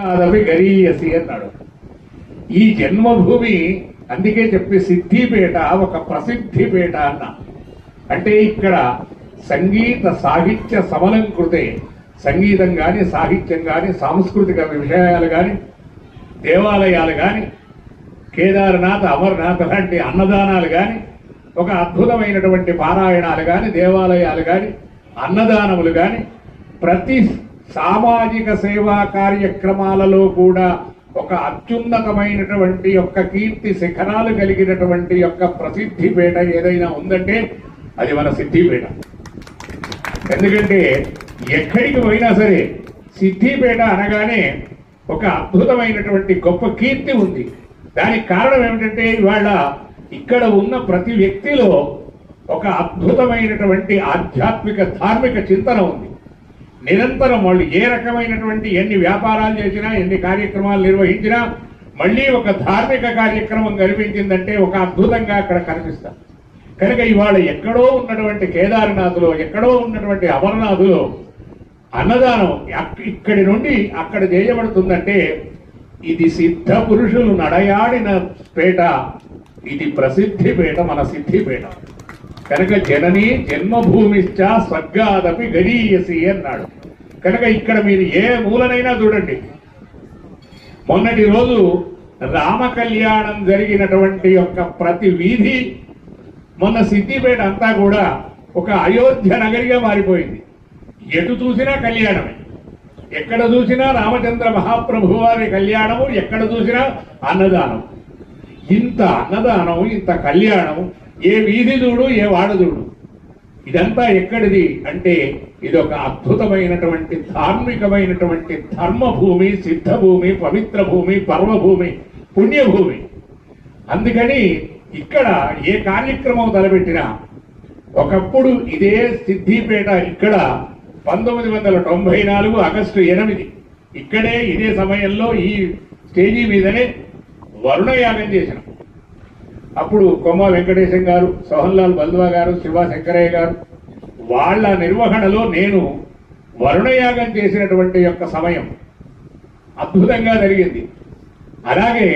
అదవి గరీయసి అన్నాడు. ఈ జన్మభూమి అందుకే చెప్పి సిద్ధిపేట ఒక ప్రసిద్ధిపేట అన్న. అంటే ఇక్కడ సంగీత సాహిత్య సమలంకృతే, సంగీతం గాని సాహిత్యం గాని సాంస్కృతిక విషయాలు గాని దేవాలయాలు గాని కేదార్నాథ్ అమర్నాథ్ లాంటి అన్నదానాలు గాని ఒక అద్భుతమైనటువంటి పారాయణాలు గాని దేవాలయాలు గాని అన్నదానములు గాని ప్రతి సామాజిక సేవా కార్యక్రమాలలో కూడా ఒక అత్యున్నతమైనటువంటి యొక్క కీర్తి శిఖరాలు కలిగినటువంటి యొక్క ప్రసిద్ధిపేట ఏదైనా ఉందంటే అది మన సిద్ధిపేట. ఎందుకంటే ఎక్కడికి పోయినా సరే సిద్ధిపేట అనగానే ఒక అద్భుతమైనటువంటి గొప్ప కీర్తి ఉంది. దానికి కారణం ఏమిటంటే ఇవాళ ఇక్కడ ఉన్న ప్రతి వ్యక్తిలో ఒక అద్భుతమైనటువంటి ఆధ్యాత్మిక ధార్మిక చింతన ఉంది. నిరంతరం వాళ్ళు ఏ రకమైనటువంటి ఎన్ని వ్యాపారాలు చేసినా ఎన్ని కార్యక్రమాలు నిర్వహించినా మళ్ళీ ఒక ధార్మిక కార్యక్రమం కనిపించిందంటే ఒక అద్భుతంగా అక్కడ కనిపిస్తారు. కనుక ఇవాళ ఎక్కడో ఉన్నటువంటి కేదార్నాథ్లో ఎక్కడో ఉన్నటువంటి అమర్నాథ్లో అన్నదానం ఇక్కడి నుండి అక్కడ చేయబడుతుందంటే ఇది సిద్ధ పురుషులు నడయాడిన పేట, ఇది ప్రసిద్ధి పేట, మన సిద్ధిపేట. కనుక జనని జన్మభూమిశ్చ స్వర్గాదపి గరీయసి అన్నాడు. కనుక ఇక్కడ మీరు ఏ మూలనైనా చూడండి, మొన్నటి రోజు రామ కళ్యాణం జరిగినటువంటి యొక్క ప్రతి వీధి మొన్న సిద్ధిపేట అంతా కూడా ఒక అయోధ్య నగరిగా మారిపోయింది. ఎటు చూసినా కళ్యాణమే, ఎక్కడ చూసినా రామచంద్ర మహాప్రభు వారి కళ్యాణము, ఎక్కడ చూసినా అన్నదానం. ఇంత అన్నదానం ఇంత కళ్యాణం ఏ వీధి చూడు ఏ వాడ చూడు. ఇదంతా ఎక్కడిది అంటే ఇది ఒక అద్భుతమైనటువంటి ధార్మికమైనటువంటి ధర్మభూమి, సిద్ధభూమి, పవిత్ర భూమి, పర్వభూమి, పుణ్యభూమి. అందుకని ఇక్కడ ఏ కార్యక్రమం తలపెట్టినా ఒకప్పుడు ఇదే సిద్ధిపేట ఇక్కడ 1994 ఆగస్టు 8 ఇక్కడే ఇదే సమయంలో ఈ స్టేజీ మీదనే వరుణయాగం చేసినాం. అప్పుడు కొమ్మ వెంకటేశం గారు, సోహన్లాల్ బల్ద్వా గారు, శివ శంకరయ్య గారు వాళ్ళ నిర్వహణలో నేను వరుణయాగం చేసినటువంటి యొక్క సమయం అద్భుతంగా జరిగింది. అలాగే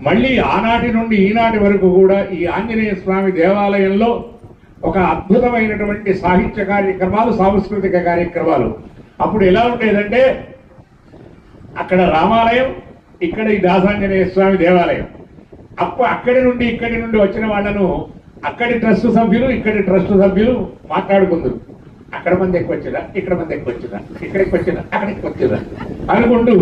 మళ్ళీ ఆనాటి నుండి ఈనాటి వరకు కూడా ఈ ఆంజనేయ స్వామి దేవాలయంలో ఒక అద్భుతమైనటువంటి సాహిత్య కార్యక్రమాలు, సాంస్కృతిక కార్యక్రమాలు. అప్పుడు ఎలా ఉండేదంటే అక్కడ రామాలయం, ఇక్కడ ఈ దాసాంజనేయ స్వామి దేవాలయం. అక్కడి నుండి ఇక్కడి నుండి వచ్చిన వాళ్ళను అక్కడి ట్రస్ట్ సభ్యులు ఇక్కడి ట్రస్ట్ సభ్యులు మాట్లాడుకుందరు. అక్కడ మంది ఎక్కువ వచ్చిరా, ఇక్కడ మంది ఎక్కువ వచ్చిరా, ఇక్కడికి వచ్చిరా, అక్కడికి వచ్చిరా అనుకుంటూ